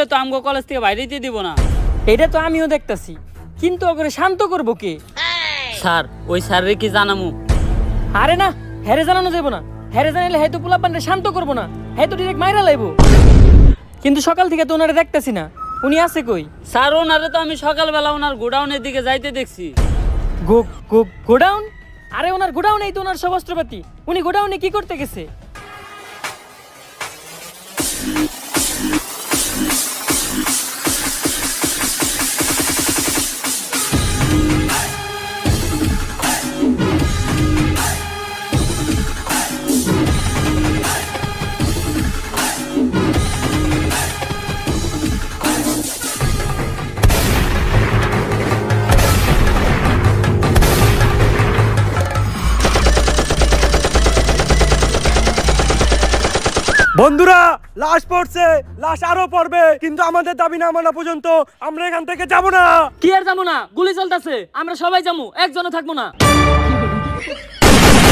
হইলে তো আমগো কলেজ থেকে বাইরে দিয়ে দিব না। এটা তো আমিও দেখতাছি, কিন্তু ওকে শান্ত করবো কে? স্যার ওই স্যারের কি জানামু? আরে না, হেরে জানানো যাবো না। হেরে জানাইলে হয়তো পোলাপানরে শান্ত করবো না, হয়তো ডিরেক্ট মাইরা লাইবো। কিন্তু সকাল থেকে তো ওনারে দেখতাছি না, উনি আছে কই? স্যার ওনারে তো আমি সকালবেলা ওনার গোডাউনের দিকে যাইতে দেখছি। গোডাউন? আরে ওনার গোডাউনেই তো ওনার সব অস্ত্রপাতি। উনি গোডাউনে কি করতে গেছে? বন্ধুরা, লাশ পড়ছে, লাশ আরো পড়বে, কিন্তু আমাদের দাবি না মানা পর্যন্ত আমরা এখান থেকে যাব না। কি আর যাবো না? গুলি চলতেছে, আমরা সবাই যাবো, একজনও থাকবো না।